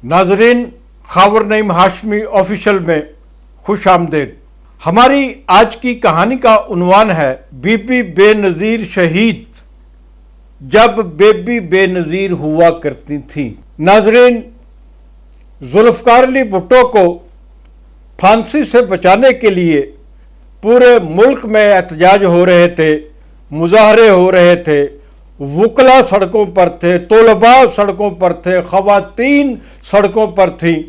ناظرین، خاور نعیم ہاشمی آفیشل میں خوش آمدید۔ ہماری آج کی کہانی کا عنوان ہے بی بی بے نظیر شہید جب بیبی بے نظیر ہوا کرتی تھی۔ ناظرین، ذوالفقار علی بھٹو کو پھانسی سے بچانے کے لیے پورے ملک میں احتجاج ہو رہے تھے، مظاہرے ہو رہے تھے، وکلاء سڑکوں پر تھے، طلباء سڑکوں پر تھے، خواتین سڑکوں پر تھیں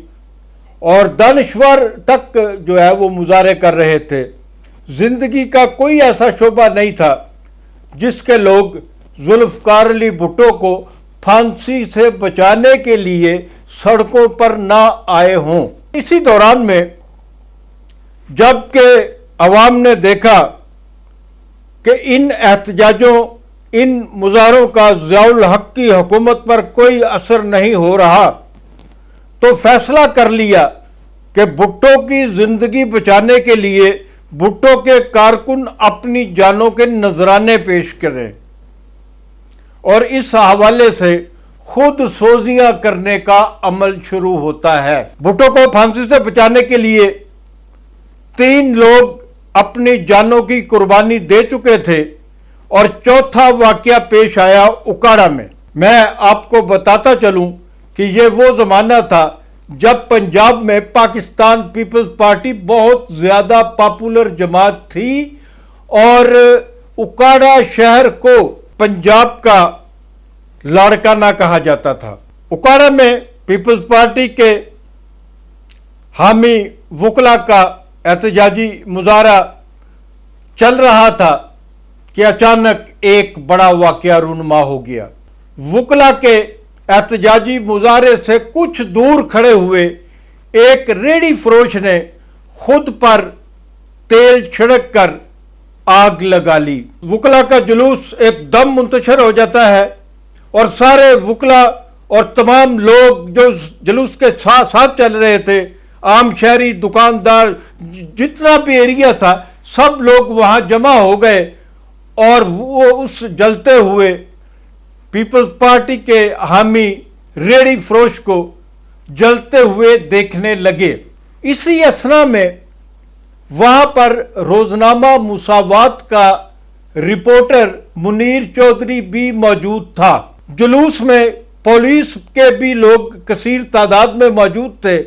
اور دانشور تک جو ہے وہ مظاہرے کر رہے تھے۔ زندگی کا کوئی ایسا شعبہ نہیں تھا جس کے لوگ ذوالفقار علی بھٹو کو پھانسی سے بچانے کے لیے سڑکوں پر نہ آئے ہوں۔ اسی دوران میں جب کہ عوام نے دیکھا کہ ان احتجاجوں، ان مظاہروں کا ضیاء الحق کی حکومت پر کوئی اثر نہیں ہو رہا، تو فیصلہ کر لیا کہ بھٹو کی زندگی بچانے کے لیے بھٹو کے کارکن اپنی جانوں کے نذرانے پیش کریں اور اس حوالے سے خود سوزیاں کرنے کا عمل شروع ہوتا ہے۔ بھٹو کو پھانسی سے بچانے کے لیے 3 لوگ اپنی جانوں کی قربانی دے چکے تھے اور چوتھا واقعہ پیش آیا اکاڑا میں۔ میں آپ کو بتاتا چلوں کہ یہ وہ زمانہ تھا جب پنجاب میں پاکستان پیپلز پارٹی بہت زیادہ پاپولر جماعت تھی اور اکاڑا شہر کو پنجاب کا لاڑکانہ کہا جاتا تھا۔ اکاڑا میں پیپلز پارٹی کے حامی وکلاء کا احتجاجی مظاہرہ چل رہا تھا کہ اچانک ایک بڑا واقعہ رونما ہو گیا۔ وکلاء کے احتجاجی مظاہرے سے کچھ دور کھڑے ہوئے ایک ریڑھی فروش نے خود پر تیل چھڑک کر آگ لگا لی۔ وکلاء کا جلوس ایک دم منتشر ہو جاتا ہے اور سارے وکلاء اور تمام لوگ جو جلوس کے ساتھ چل رہے تھے، عام شہری، دکاندار، جتنا بھی ایریا تھا، سب لوگ وہاں جمع ہو گئے اور وہ اس جلتے ہوئے پیپلز پارٹی کے حامی ریڑھی فروش کو جلتے ہوئے دیکھنے لگے۔ اسی اثنا میں وہاں پر روزنامہ مساوات کا رپورٹر منیر چودھری بھی موجود تھا۔ جلوس میں پولیس کے بھی لوگ کثیر تعداد میں موجود تھے۔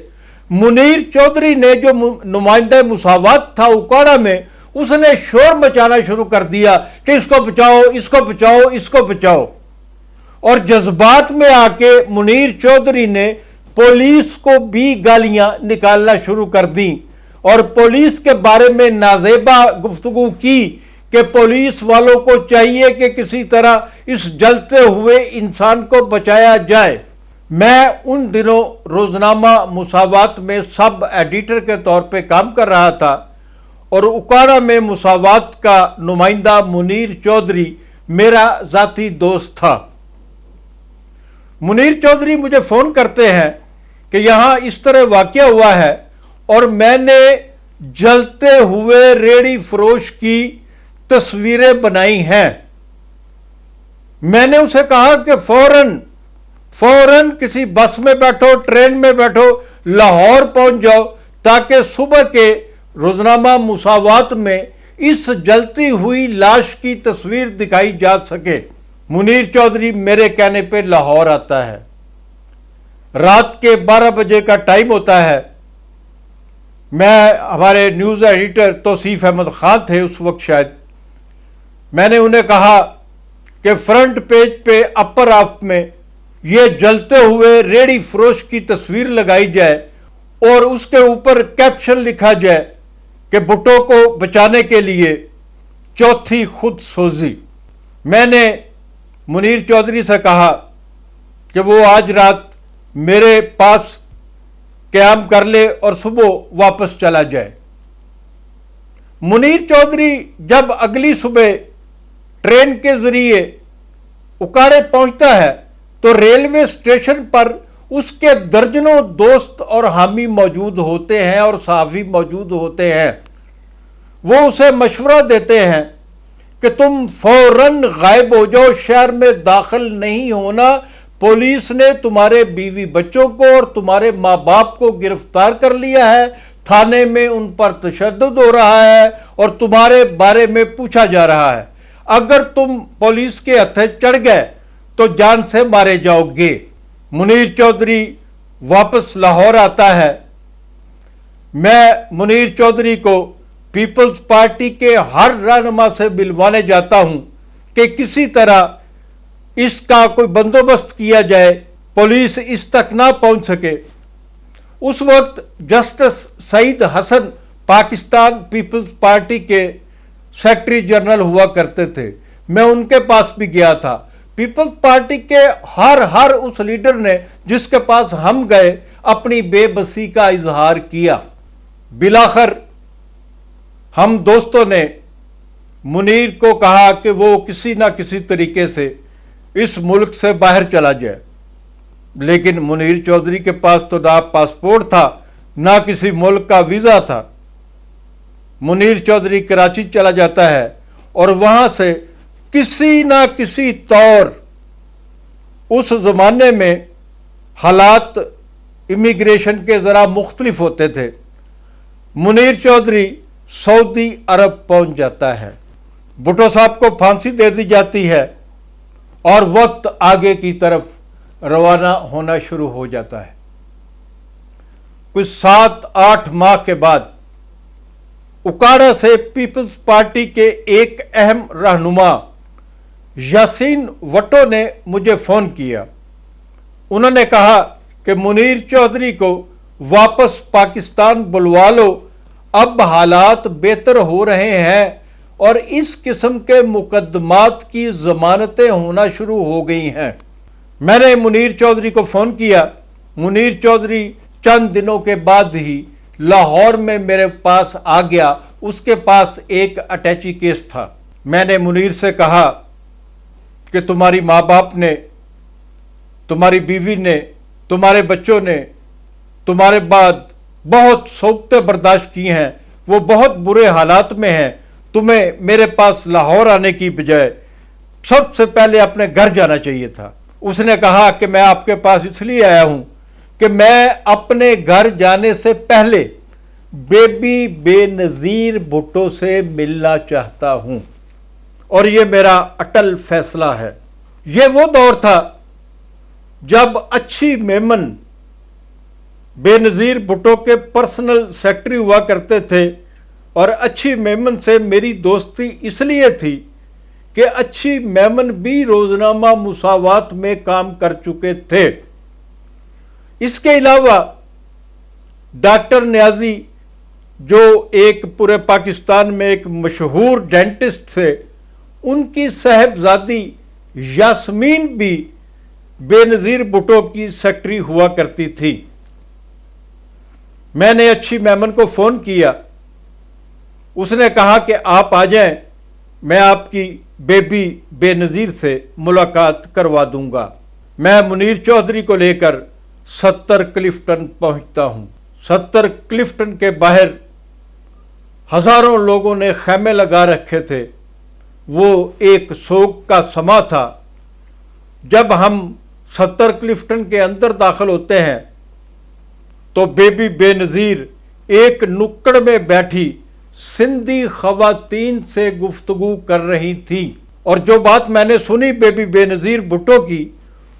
منیر چودھری نے جو نمائندہ مساوات تھا اکاڑا میں، اس نے شور مچانا شروع کر دیا کہ اس کو بچاؤ، اس کو بچاؤ، اس کو بچاؤ، اور جذبات میں آ کے منیر چودھری نے پولیس کو بھی گالیاں نکالنا شروع کر دیں اور پولیس کے بارے میں نازیبا گفتگو کی کہ پولیس والوں کو چاہیے کہ کسی طرح اس جلتے ہوئے انسان کو بچایا جائے۔ میں ان دنوں روزنامہ مساوات میں سب ایڈیٹر کے طور پہ کام کر رہا تھا اور اکاڑا میں مساوات کا نمائندہ منیر چودھری میرا ذاتی دوست تھا۔ منیر چودھری مجھے فون کرتے ہیں کہ یہاں اس طرح واقعہ ہوا ہے اور میں نے جلتے ہوئے ریڑھی فروش کی تصویریں بنائی ہیں۔ میں نے اسے کہا کہ فوراً کسی بس میں بیٹھو، ٹرین میں بیٹھو، لاہور پہنچ جاؤ تاکہ صبح کے روزنامہ مساوات میں اس جلتی ہوئی لاش کی تصویر دکھائی جا سکے۔ منیر چودھری میرے کہنے پہ لاہور آتا ہے۔ رات کے 12 بجے کا ٹائم ہوتا ہے۔ ہمارے نیوز ایڈیٹر توصیف احمد خان تھے اس وقت شاید۔ میں نے انہیں کہا کہ فرنٹ پیج پہ اپر ہاف میں یہ جلتے ہوئے ریڑھی فروش کی تصویر لگائی جائے اور اس کے اوپر کیپشن لکھا جائے کہ بھٹو کو بچانے کے لیے چوتھی خود سوزی۔ میں نے منیر چودھری سے کہا کہ وہ آج رات میرے پاس قیام کر لے اور صبح واپس چلا جائے۔ منیر چودھری جب اگلی صبح ٹرین کے ذریعے اکاڑے پہنچتا ہے تو ریلوے اسٹیشن پر اس کے درجنوں دوست اور حامی موجود ہوتے ہیں اور صحافی موجود ہوتے ہیں۔ وہ اسے مشورہ دیتے ہیں کہ تم فوراً غائب ہو جاؤ، شہر میں داخل نہیں ہونا، पुलिस ने तुम्हारे बीवी बच्चों को और तुम्हारे माँ बाप को गिरफ्तार कर लिया है, थाने में उन पर तशद्दुद हो रहा है और तुम्हारे बारे में पूछा जा रहा है। अगर तुम पुलिस के हत्थे चढ़ गए तो जान से मारे जाओगे। मुनीर चौधरी वापस लाहौर आता है। मैं मुनीर चौधरी को पीपल्स पार्टी के हर रहनुमा से मिलवाने जाता हूं कि किसी तरह इसका कोई बंदोबस्त किया जाए, पुलिस इस तक ना पहुंच सके। उस वक्त जस्टिस सईद हसन पाकिस्तान पीपल्स पार्टी के सेक्रेटरी जनरल हुआ करते थे। मैं उनके पास भी गया था। पीपल्स पार्टी के हर उस लीडर ने जिसके पास हम गए अपनी बेबसी का इजहार किया। बिलाखिर हम दोस्तों ने मुनीर को कहा कि वो किसी ना किसी तरीके से इस मुल्क से बाहर चला जाए, लेकिन मुनीर चौधरी के पास तो ना पासपोर्ट था ना किसी मुल्क का वीज़ा था। मुनीर चौधरी कराची चला जाता है और वहाँ से किसी ना किसी तौर, उस ज़माने में हालात इमिग्रेशन के ज़रा मुख्तलिफ होते थे, मुनीर चौधरी सऊदी अरब पहुँच जाता है। भुट्टो साहब को फांसी दे दी जाती है और वक्त आगे की तरफ रवाना होना शुरू हो जाता है। कुछ 7-8 माह के बाद उकाड़ा से पीपल्स पार्टी के एक अहम रहनुमा यासीन भुट्टो ने मुझे फ़ोन किया। उन्होंने कहा कि मुनीर चौधरी को वापस पाकिस्तान बुलवा लो, अब हालात बेहतर हो रहे हैं और इस किस्म के मुकदमात की ज़मानतें होना शुरू हो गई हैं। मैंने मुनीर चौधरी को फ़ोन किया। मुनीर चौधरी चंद दिनों के बाद ही लाहौर में मेरे पास आ गया। उसके पास एक अटैची केस था। मैंने मुनीर से कहा कि तुम्हारी माँ बाप ने, तुम्हारी बीवी ने, तुम्हारे बच्चों ने तुम्हारे बाद बहुत सोबतें बर्दाश्त की हैं, वो बहुत बुरे हालात में हैं। तुम्हें मेरे पास लाहौर आने की बजाय सबसे पहले अपने घर जाना चाहिए था। उसने कहा कि मैं आपके पास इसलिए आया हूं कि मैं अपने घर जाने से पहले बेबी बेनज़ीर भुट्टो से मिलना चाहता हूं और ये मेरा अटल फैसला है। ये वो दौर था जब अच्छी मेमन बेनज़ीर भुट्टो के पर्सनल सेक्रेटरी हुआ करते थे और अच्छी मेमन से मेरी दोस्ती इसलिए थी कि अच्छी मेमन भी रोजनामा मुसावात में काम कर चुके थे। इसके अलावा डॉक्टर न्याजी, जो एक पूरे पाकिस्तान में एक मशहूर डेंटिस्ट थे, उनकी साहबजादी यास्मीन भी बेनज़ीर भुट्टो की सेक्रेटरी हुआ करती थी। मैंने अच्छी मेमन को फ़ोन किया। उसने कहा कि आप आ जाएं, मैं आपकी बेबी बेनज़ीर से मुलाकात करवा दूंगा। मैं मुनीर चौधरी को लेकर 70 क्लिफ्टन पहुंचता हूं। 70 क्लिफ्टन के बाहर हजारों लोगों ने खैमे लगा रखे थे। वो एक सोग का समा था। जब हम 70 क्लिफ्टन के अंदर दाखिल होते हैं तो बेबी बेनज़ीर एक नुक्कड़ में बैठी सिंधी खवातीन से गुफ्तगू कर रही थी और जो बात मैंने सुनी बेबी बेनज़ीर भुट्टो की,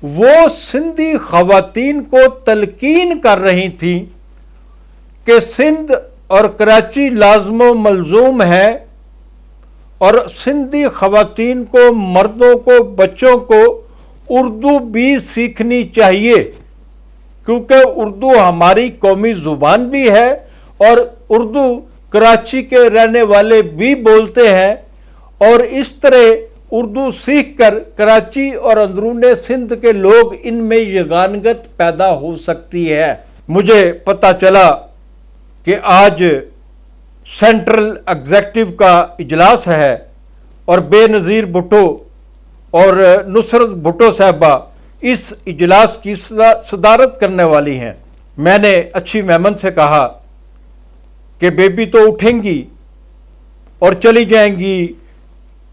वो सिंधी खवातीन को तलकीन कर रही थी कि सिंध और कराची लाज़िम मलज़ूम है और सिंधी खवातीन को, मर्दों को, बच्चों को उर्दू भी सीखनी चाहिए, क्योंकि उर्दू हमारी कौमी ज़ुबान भी है और उर्दू कराची के रहने वाले भी बोलते हैं और इस तरह उर्दू सीखकर कराची और अंदरूने सिंध के लोग इनमें यगानगत पैदा हो सकती है। मुझे पता चला कि आज सेंट्रल एग्जीक्यूटिव का इजलास है और बेनज़ीर भुट्टो और नुसरत भुट्टो साहबा इस इजलास की सदारत करने वाली हैं। मैंने अच्छी मेमन से कहा कि बेबी तो उठेंगी और चली जाएंगी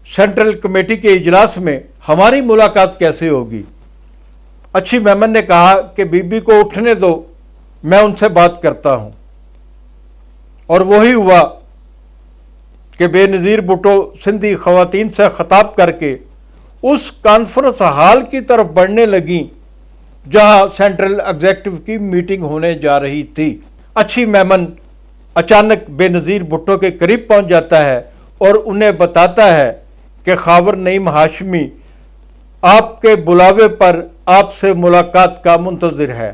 सेंट्रल कमेटी के इजलास में, हमारी मुलाकात कैसे होगी? अच्छी मेमन ने कहा कि बीबी को उठने दो, मैं उनसे बात करता हूं। और वही हुआ कि बेनज़ीर भुट्टो सिंधी ख़वातीन से ख़िताब करके उस कॉन्फ्रेंस हॉल की तरफ बढ़ने लगीं जहां सेंट्रल एग्जीक्यूटिव की मीटिंग होने जा रही थी। अच्छी मेमन अचानक बेनज़ीर भुट्टो के करीब पहुंच जाता है और उन्हें बताता है कि खावर नईम हाशमी आपके बुलावे पर आपसे मुलाकात का मुंतज़िर है।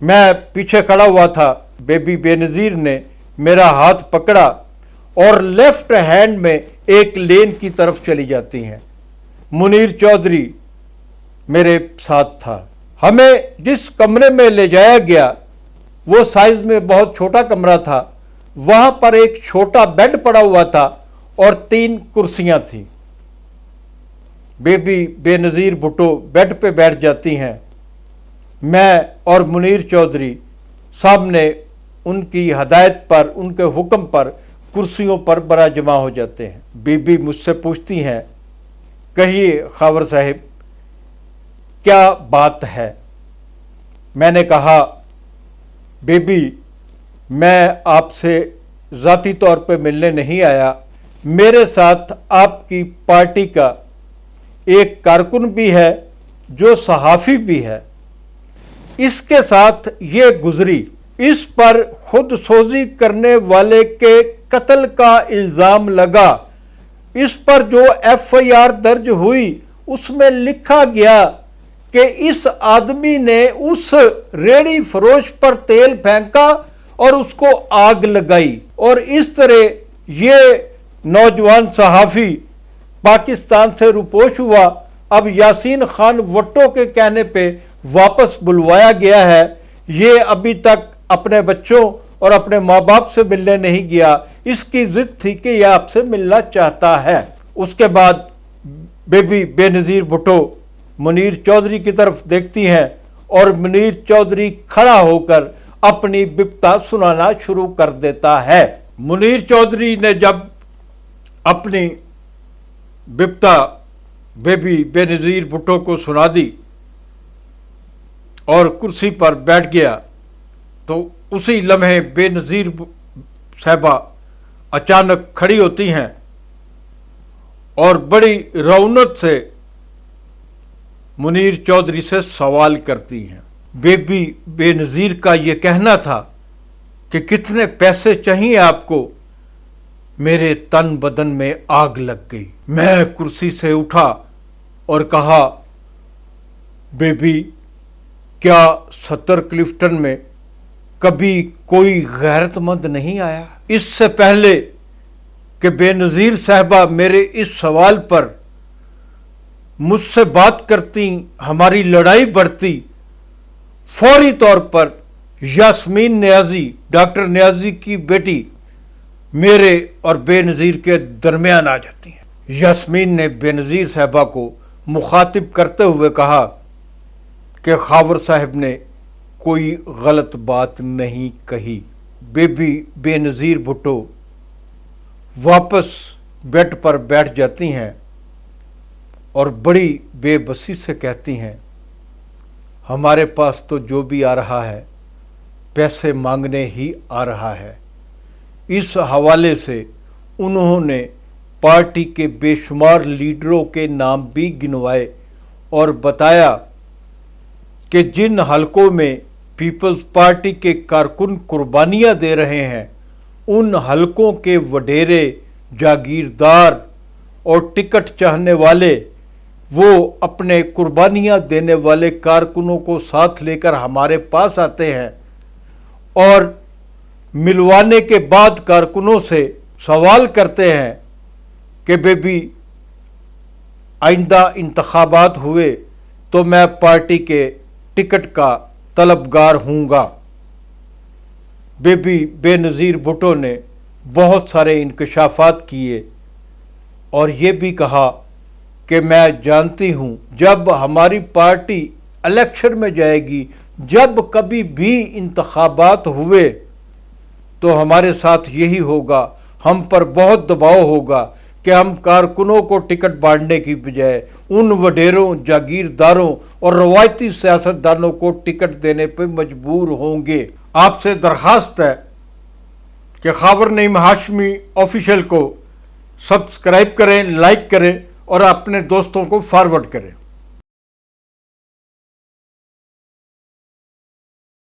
मैं पीछे खड़ा हुआ था। बेबी बेनज़ीर ने मेरा हाथ पकड़ा और लेफ्ट हैंड में एक लेन की तरफ चली जाती हैं। मुनीर चौधरी मेरे साथ था। हमें जिस कमरे में ले जाया गया वो साइज में बहुत छोटा कमरा था। वहां पर एक छोटा बेड पड़ा हुआ था और 3 कुर्सियां थीं। बेबी बेनज़ीर भुट्टो बेड पे बैठ जाती हैं। मैं और मुनीर चौधरी सामने उनकी हदायत पर, उनके हुक्म पर कुर्सियों पर बरा जमा हो जाते हैं। बीबी मुझसे पूछती हैं, कहिए खावर साहिब क्या बात है। मैंने कहा, बेबी मैं आपसे ज़ाती तौर पे मिलने नहीं आया, मेरे साथ आपकी पार्टी का एक कारकुन भी है जो सहाफ़ी भी है। इसके साथ ये गुजरी, इस पर खुदसोजी करने वाले के कत्ल का इल्ज़ाम लगा। इस पर जो FIR दर्ज हुई उसमें लिखा गया कि इस आदमी ने उस रेड़ी फरोश पर तेल फेंका और उसको आग लगाई और इस तरह ये नौजवान सहाफ़ी पाकिस्तान से रुपोश हुआ। अब यासीन खान भुट्टो के कहने पे वापस बुलवाया गया है। ये अभी तक अपने बच्चों और अपने माँ बाप से मिलने नहीं गया। इसकी जिद थी कि यह आपसे मिलना चाहता है। उसके बाद बेबी बेनज़ीर भुट्टो मुनीर चौधरी की तरफ देखती हैं और मुनीर चौधरी खड़ा होकर अपनी बिपता सुनाना शुरू कर देता है। मुनीर चौधरी ने जब अपनी बिपता बेबी बेनज़ीर भुट्टो को सुना दी और कुर्सी पर बैठ गया तो उसी लम्हे बेनज़ीर साहिबा अचानक खड़ी होती हैं और बड़ी रौनक से मुनीर चौधरी से सवाल करती हैं। बेबी बेनज़ीर का ये कहना था कि कितने पैसे चाहिए आपको। मेरे तन बदन में आग लग गई। मैं कुर्सी से उठा और कहा, बेबी क्या 70 क्लिफ्टन में कभी कोई गैरतमंद नहीं आया? इससे पहले कि बेनज़ीर साहिबा मेरे इस सवाल पर मुझसे बात करती, हमारी लड़ाई बढ़ती, फौरी तौर पर यास्मीन नियाज़ी, डॉक्टर नियाज़ी की बेटी, मेरे और बेनज़ीर के दरमियान आ जाती हैं। यास्मीन ने बेनज़ीर साहिबा को मुखातिब करते हुए कहा कि खावर साहब ने कोई गलत बात नहीं कही। बेबी बेनज़ीर भुट्टो वापस बेड पर बैठ जाती हैं और बड़ी बेबसी से कहती हैं, हमारे पास तो जो भी आ रहा है पैसे मांगने ही आ रहा है। इस हवाले से उन्होंने पार्टी के बेशुमार लीडरों के नाम भी गिनवाए और बताया कि जिन हलकों में पीपल्स पार्टी के कारकुन कुर्बानियां दे रहे हैं उन हलकों के वडेरे, जागीरदार और टिकट चाहने वाले वो अपने कुर्बानियां देने वाले कारकुनों को साथ लेकर हमारे पास आते हैं और मिलवाने के बाद कारकुनों से सवाल करते हैं कि बेबी आइंदा इंतखाबात हुए तो मैं पार्टी के टिकट का तलबगार हूँगा। बेबी बेनज़ीर भुट्टो ने बहुत सारे इंकशाफात किए और ये भी कहा कि मैं जानती हूँ जब हमारी पार्टी इलेक्शन में जाएगी, जब कभी भी इंतखाबात हुए तो हमारे साथ यही होगा, हम पर बहुत दबाव होगा کہ ہم کارکنوں کو ٹکٹ بانٹنے کی بجائے ان وڈیروں، جاگیرداروں اور روایتی سیاستدانوں کو ٹکٹ دینے پہ مجبور ہوں گے۔ آپ سے درخواست ہے کہ خاور نعیم ہاشمی آفیشیل کو سبسکرائب کریں، لائک کریں اور اپنے دوستوں کو فارورڈ کریں۔